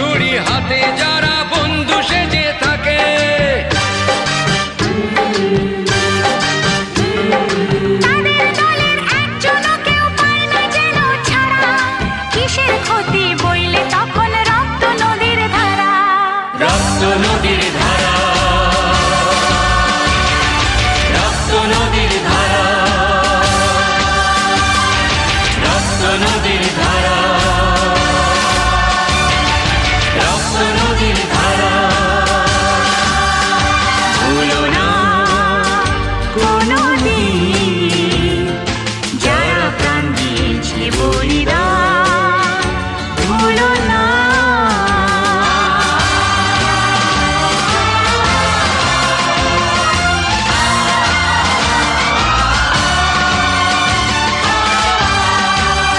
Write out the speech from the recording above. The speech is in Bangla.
ছুরি হাতে যারা বন্ধু সেজে থাকে। তাদের দলের একজনও কেউ পায় না যেন ছাড়া। কিসের ক্ষতি বইলে তখন রক্ত নদীর ধারা। রক্ত নদীর ধারা, রক্ত নদীর ধারা, রক্ত নদীর ধারা।